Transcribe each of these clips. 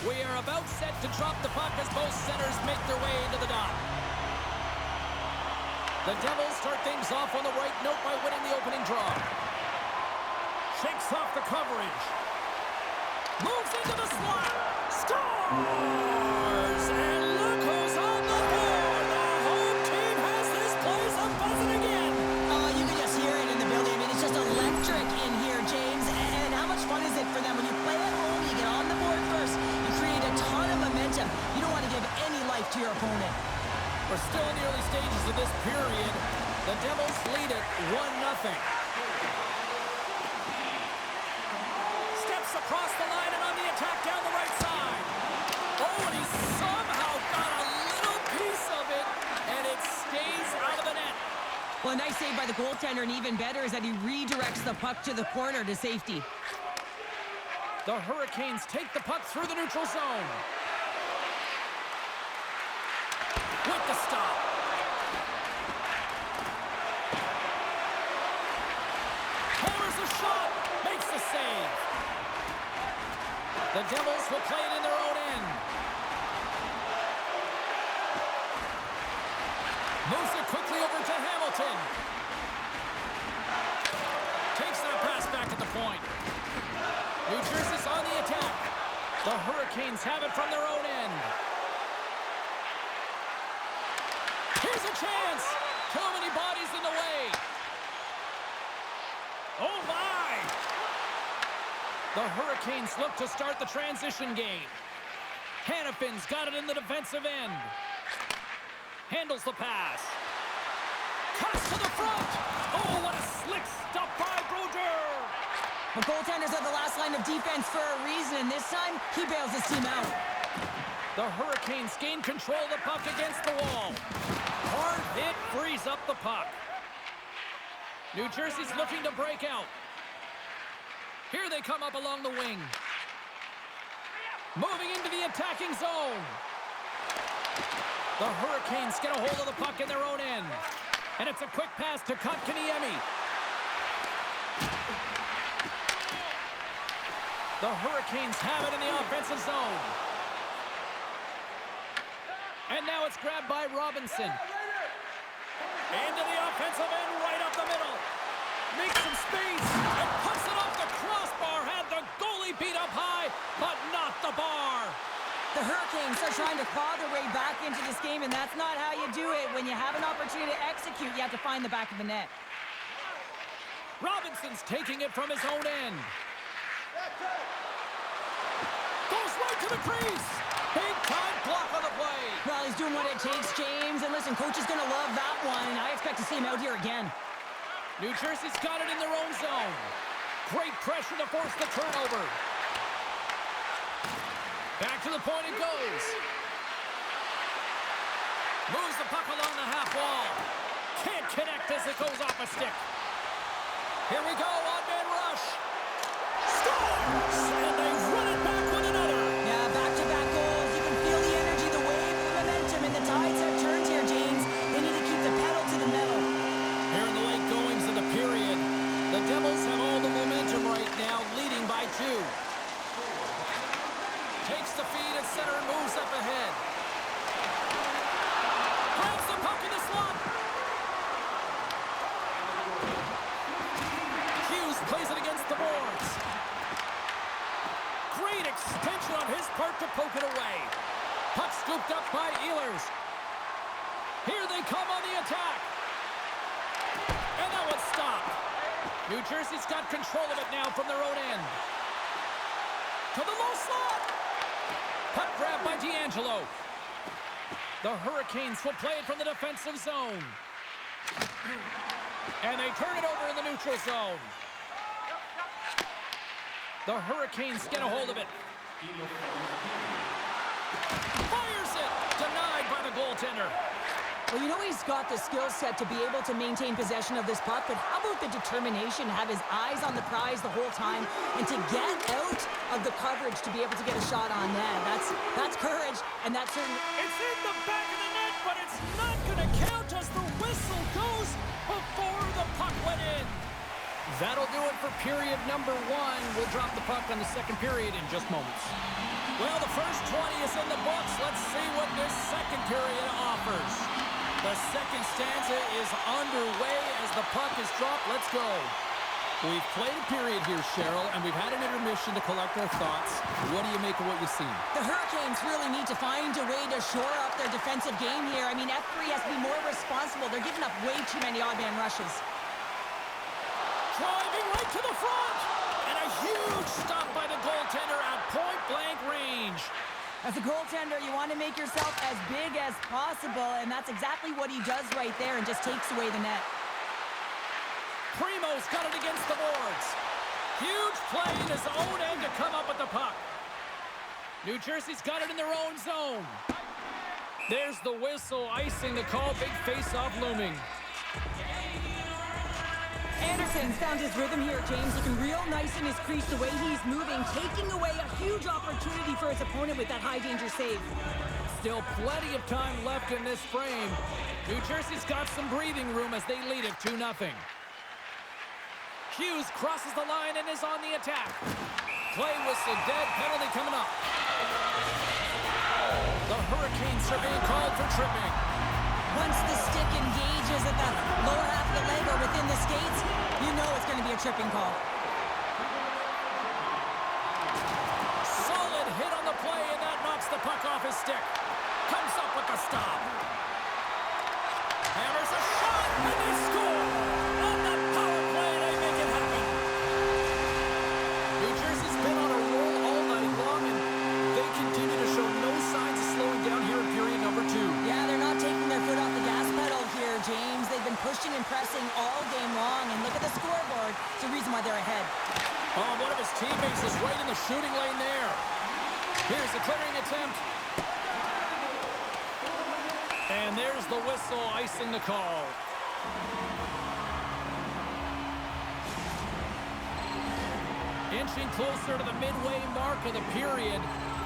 We are about set to drop the puck as both centers make their way into the dot. The Devils start things off on the right note by winning the opening draw. Shakes off the coverage. Moves into the slot. Scores! And look who's on the board. The home team has this place a-buzzing again. Oh, you can just hear it in the building. I mean, it's just electric in here, James. And how much fun is it for them? When you play at home, you get on the board first. You create a ton of momentum. You don't want to give any life to your opponent. We're still in the early stages of this period. The Devils lead it 1-0. Steps across the line and on the attack down the right side. Oh, and he somehow got a little piece of it, and it stays out of the net. Well, a nice save by the goaltender, and even better is that he redirects the puck to the corner to safety. The Hurricanes take the puck through the neutral zone. With the stop. Hammers a shot. Makes the save. The Devils will play it in their own end. Moves it quickly over to Hamilton. Takes that pass back at the point. New Jersey's on the attack. The Hurricanes have it from their own end. Here's a chance. Too many bodies in the way. Oh, my. The Hurricanes look to start the transition game. Hannafin's got it in the defensive end. Handles the pass. Cuts to the front. Oh, what a slick stop by Brodeur. The goaltenders are the last line of defense for a reason, and this time, he bails his team out. The Hurricanes gain control of the puck against the wall. Hard hit frees up the puck. New Jersey's looking to break out. Here they come up along the wing. Moving into the attacking zone. The Hurricanes get a hold of the puck in their own end. And it's a quick pass to Kotkaniemi. The Hurricanes have it in the offensive zone. And now it's grabbed by Robinson. Into the offensive end, right up the middle. Makes some space and puts it off the crossbar. Had the goalie beat up high, but not the bar. The Hurricanes are trying to claw their way back into this game, and that's not how you do it. When you have an opportunity to execute, you have to find the back of the net. Robinson's taking it from his own end. Goes right to the crease. Big time block on the play. Well, he's doing what it takes, James. And listen, coach is going to love that one, and I expect to see him out here again. New Jersey's got it in their own zone. Great pressure to force the turnover. Back to the point it goes. Moves the puck along the half wall. Can't connect as it goes off a stick. Here we go, on-man rush. Scores! And they run it back with another. Yeah, back-to-back goals. You can feel the energy, the wave, the momentum, and the tides have turned here, James. They need to keep the pedal to the metal. Here in the late goings of the period, the Devils have all the momentum right now, leading by 2. Takes the feed at center and moves up ahead. Grabs the puck in the slot. Hughes plays it against the boards. Great extension on his part to poke it away. Puck scooped up by Ehlers. Here they come on the attack. And that one's stopped. New Jersey's got control of it now from their own end. To the low slot. Puck grab by D'Angelo. The Hurricanes will play it from the defensive zone. And they turn it over in the neutral zone. The Hurricanes get a hold of it. Fires it. Denied by the goaltender. Well, you know he's got the skill set to be able to maintain possession of this puck, but how about the determination to have his eyes on the prize the whole time and to get out of the coverage to be able to get a shot on net? That's courage, and that's certainly... It's in the back of the net, but it's not going to count as the whistle goes before the puck went in. That'll do it for period number 1. We'll drop the puck on the second period in just moments. Well, the first 20 is in the books. Let's see what this second period offers. The second stanza is underway as the puck is dropped. Let's go. We've played a period here, Cheryl, and we've had an intermission to collect our thoughts. What do you make of what you've seen? The Hurricanes really need to find a way to shore up their defensive game here. I mean, F3 has to be more responsible. They're giving up way too many odd man rushes. Driving right to the front! And a huge stop by the goaltender at point-blank range. As a goaltender, you want to make yourself as big as possible, and that's exactly what he does right there and just takes away the net. Primo's got it against the boards. Huge play in his own end to come up with the puck. New Jersey's got it in their own zone. There's the whistle, icing the call. Big face-off looming. Anderson's found his rhythm here, James. Looking real nice in his crease, the way he's moving, taking away a huge opportunity for his opponent with that high-danger save. Still plenty of time left in this frame. New Jersey's got some breathing room as they lead it 2-0. Hughes crosses the line and is on the attack. Play whistle dead, penalty coming up. The Hurricanes are being called for tripping. Once the stick engages at the lower half of the leg or within the skates, you know it's going to be a tripping call. Solid hit on the play, and that knocks the puck off his stick. Comes up with the stop. Hammers a shot, and they score! On the power play, they make it happen. New Jersey's been on a roll all night long, and they continue to show no signs of slowing down here in period number 2. Yeah, they're not taking their foot off the gas pedal here, James. They've been pushing and pressing all game long, and look at the scoreboard. It's the reason why they're ahead. Oh, one of his teammates is right in the shooting lane there. Here's the clearing attempt. And there's the whistle, icing the call. Inching closer to the midway mark of the period.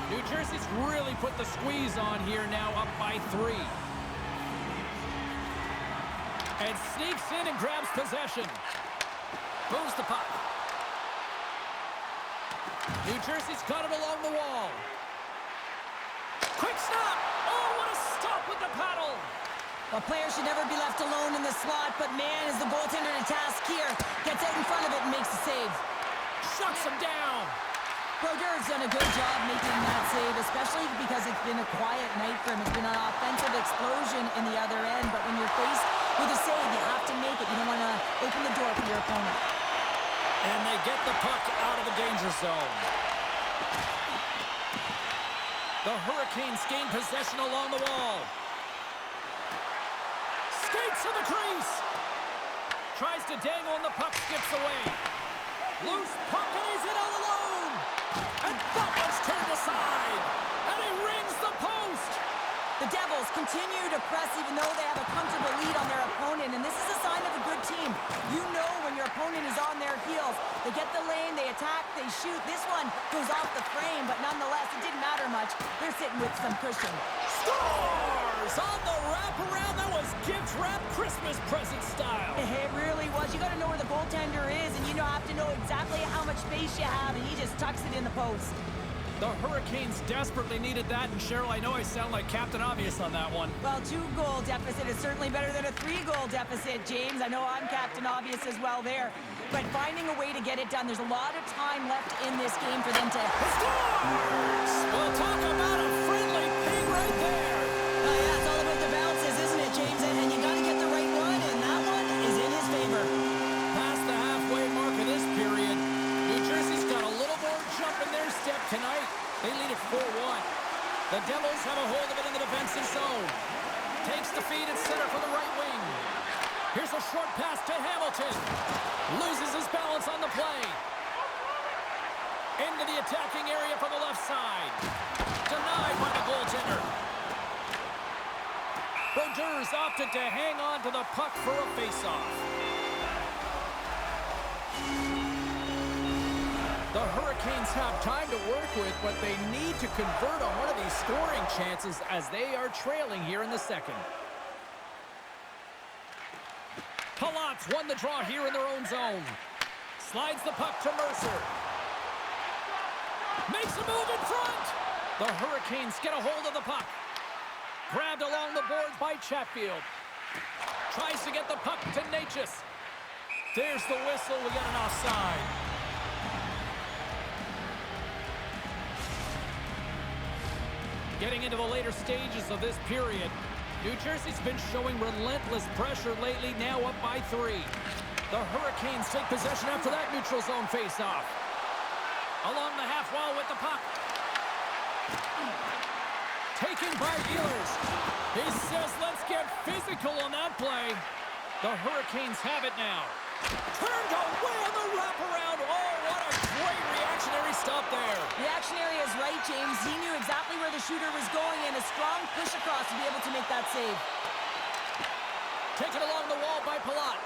New Jersey's really put the squeeze on here now, up by 3. And sneaks in and grabs possession. Moves the puck. New Jersey's got it along the wall. Quick stop! Oh, what a stop with the paddle! A player should never be left alone in the slot, but man, is the goaltender to task here. Gets out in front of it and makes the save. Shuts him down! Brodeurs done a good job making that save, especially because it's been a quiet night for him. It's been an offensive explosion in the other end, but when you're faced with a save, you have to make it. You don't want to open the door for your opponent. And they get the puck out of the danger zone. The Hurricanes gain possession along the wall. Skates to the crease. Tries to dangle and the puck skips away. Loose puck and he's in all alone. And that one's turned aside. And he rings the post. The Devils continue to press even though they have a comfortable lead on their opponent, and this is a sign of a good team. You know when your opponent is on their heels. They get the lane, they attack, they shoot. This one goes off the frame, but nonetheless, it didn't matter much. They're sitting with some cushion. Scores on the wraparound. That was gift wrap Christmas present style. It really was. You got to know where the goaltender is, and you have to know exactly how much space you have, and he just tucks it in the post. The Hurricanes desperately needed that, and Cheryl, I know I sound like Captain Obvious on that one. Well, 2-goal deficit is certainly better than a 3-goal deficit, James. I know I'm Captain Obvious as well there. But finding a way to get it done, there's a lot of time left in this game for them to... Scores! We'll talk about a friendly ping right there. Yeah, it's all about the bounces, isn't it, James? And you got to get the right one, and that one is in his favor. Past the halfway mark of this period, New Jersey's got a little more jump in their step tonight. They lead it 4-1. The Devils have a hold of it in the defensive zone. Takes the feed at center for the right wing. Here's a short pass to Hamilton. Loses his balance on the play. Into the attacking area from the left side. Denied by the goaltender. Brodeurs opted to hang on to the puck for a faceoff. The Hurricanes have time to work with, but they need to convert on one of these scoring chances as they are trailing here in the second. Palat's won the draw here in their own zone. Slides the puck to Mercer. Makes a move in front. The Hurricanes get a hold of the puck. Grabbed along the boards by Chatfield. Tries to get the puck to Natchez. There's the whistle. We got an offside. Getting into the later stages of this period, New Jersey's been showing relentless pressure lately, now up by 3. The Hurricanes take possession after that neutral zone faceoff. Along the half wall with the puck. Taken by Ehlers. He says, let's get physical on that play. The Hurricanes have it now. Turned away on the wraparound. Oh, what a great reactionary stop there. Reactionary is right, James. He knew exactly where the shooter was going and a strong push across to be able to make that save. Taken along the wall by Palat.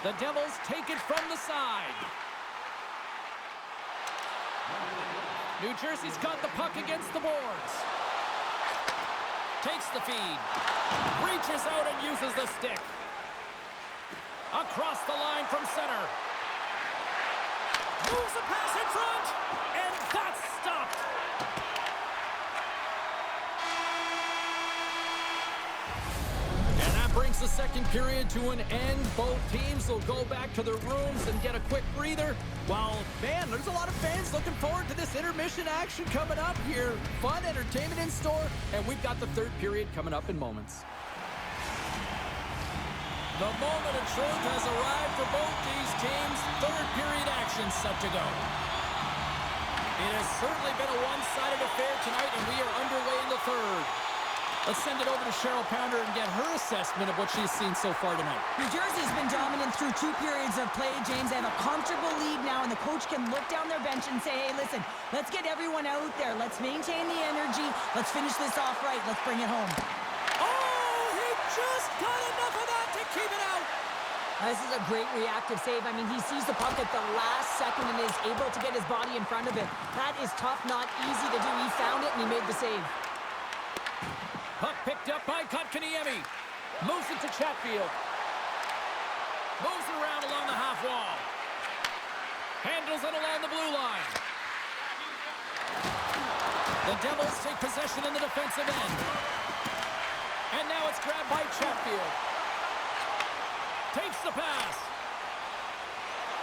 The Devils take it from the side. New Jersey's got the puck against the boards. Takes the feed. Reaches out and uses the stick. Across the line from center. Moves the pass in front. And that's stopped. And that brings the second period to an end. Both teams will go back to their rooms and get a quick breather. While, man, there's a lot of fans looking forward to this intermission action coming up here. Fun entertainment in store, and we've got the third period coming up in moments. The moment of truth has arrived for both these teams. Third period action set to go. It has certainly been a one-sided affair tonight, and we are underway in the third. Let's send it over to Cheryl Pounder and get her assessment of what she's seen so far tonight. New Jersey's been dominant through 2 periods of play, James. They have a comfortable lead now, and the coach can look down their bench and say, hey, listen, let's get everyone out there. Let's maintain the energy. Let's finish this off right. Let's bring it home. Oh, he just got enough of that to keep it out. This is a great reactive save. I mean, he sees the puck at the last second and is able to get his body in front of it. That is tough, not easy to do. He found it, and he made the save. Puck picked up by Kotkaniemi. Moves it to Chatfield. Moves it around along the half wall. Handles it along the blue line. The Devils take possession in the defensive end. And now it's grabbed by Chatfield. Takes the pass.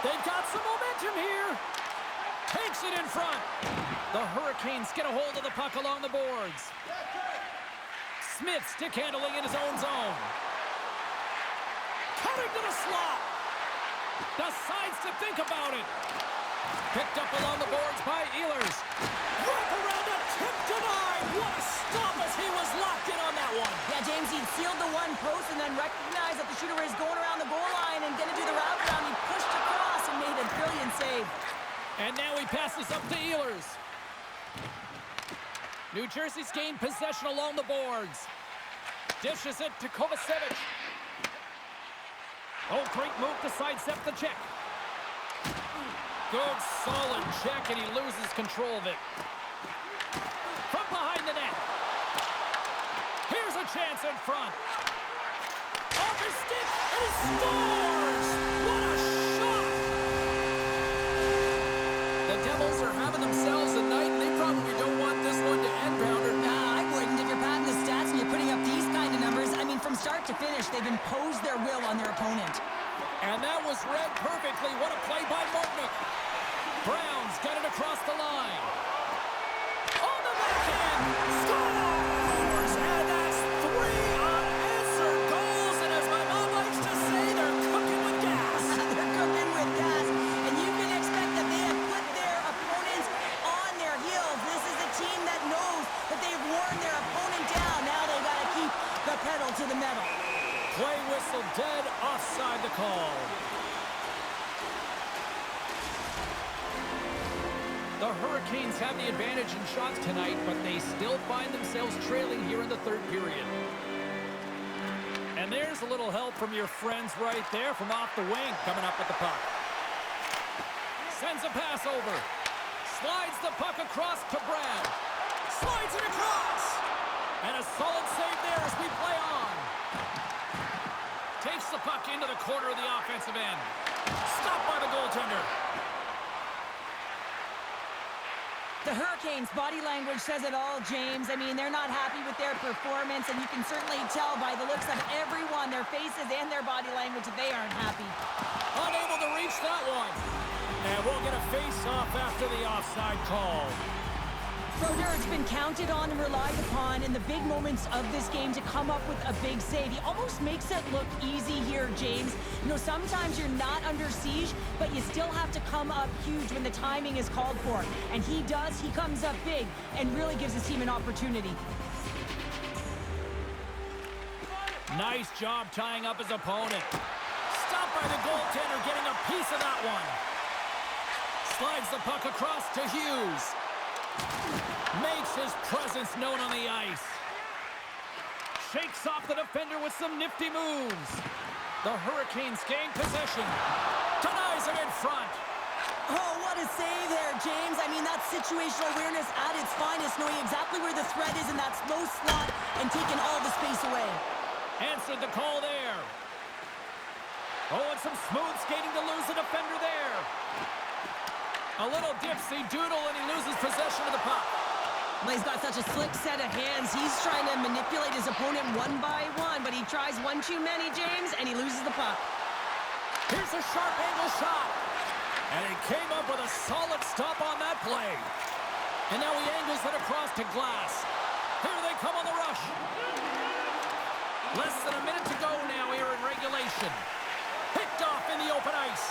They've got some momentum here. Takes it in front. The Hurricanes get a hold of the puck along the boards. Smith stick handling in his own zone. Cutting to the slot. Decides to think about it. Picked up along the boards by Ehlers. Wrap around a tip denied. What a stop as he was locked in on that one. Yeah, James, he sealed the one post and then recognized that the shooter is going around the goal line and going to do the wrap around. He pushed across and made a brilliant save. And now he passes up to Ehlers. New Jersey's gained possession along the boards. Dishes it to Kovacevic. Oh, great move to sidestep the check. Good, solid check, and he loses control of it. From behind the net. Here's a chance in front. Off his stick, and he scores! What a shot! The Devils are having themselves a night, and they probably don't want this one to end, Pounder. Nah, I wouldn't. If you're padding the stats and you're putting up these kind of numbers, I mean, from start to finish, they've imposed their will on their opponent. And that was read perfectly. What a play by Martinick. Brown's got it across the line. On the backhand. Scores! And that's 3 unanswered goals. And as my mom likes to say, they're cooking with gas. They're cooking with gas. And you can expect that they have put their opponents on their heels. This is a team that knows that they've worn their opponent down. Now they've got to keep the pedal to the metal. Play whistle dead, offside the call. The Hurricanes have the advantage in shots tonight, but they still find themselves trailing here in the third period. And there's a little help from your friends right there from off the wing coming up with the puck. Sends a pass over. Slides the puck across to Brown. Slides it across. And a solid save there as we play on. Takes the puck into the corner of the offensive end. Stopped by the goaltender. The Hurricanes' body language says it all, James. I mean, they're not happy with their performance, and you can certainly tell by the looks of everyone, their faces and their body language, that they aren't happy. Unable to reach that one. And we'll get a face-off after the offside call. Brodeur has been counted on and relied upon in the big moments of this game to come up with a big save. He almost makes it look easy here, James. You know, sometimes you're not under siege, but you still have to come up huge when the timing is called for. And he does. He comes up big and really gives his team an opportunity. Nice job tying up his opponent. Stopped by the goaltender, getting a piece of that one. Slides the puck across to Hughes. Makes his presence known on the ice. Shakes off the defender with some nifty moves. The Hurricanes gain possession. Denies him in front. Oh, what a save there, James. I mean, that's situational awareness at its finest, knowing exactly where the threat is in that slow slot and taking all the space away. Answered the call there. Oh, and some smooth skating to lose the defender there. A little dipsy doodle, and he loses possession of the puck. Well, he's got such a slick set of hands. He's trying to manipulate his opponent one by one, but he tries one too many, James, and he loses the puck. Here's a sharp angle shot. And he came up with a solid stop on that play. And now he angles it across to glass. Here they come on the rush. Less than a minute to go now here in regulation. Picked off in the open ice.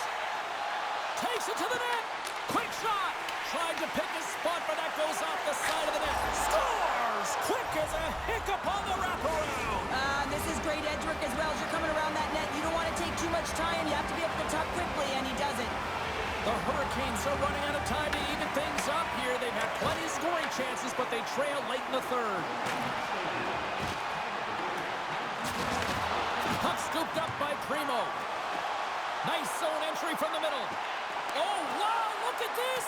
Takes it to the net. Quick shot. Tried to pick his spot, but that goes off the side of the net. Scores! Quick as a hiccup on the wraparound. This is great edge work as well. As you're coming around that net, you don't want to take too much time. You have to be able to tuck quickly, and he does it. The Hurricanes are running out of time to even things up here. They've had plenty of scoring chances, but they trail late in the third. Puck scooped up by Primo. Nice zone entry from the middle. Oh, wow, look at this!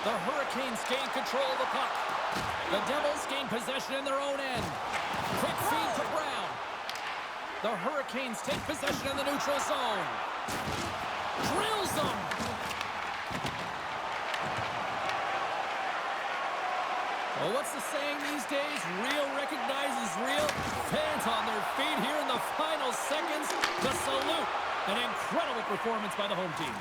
The Hurricanes gain control of the puck. The Devils gain possession in their own end. Quick feed to Brown. The Hurricanes take possession in the neutral zone. Drills them. Well, what's the saying these days? Real recognizes real. Fans on their feet here in the final seconds to salute. An incredible performance by the home team.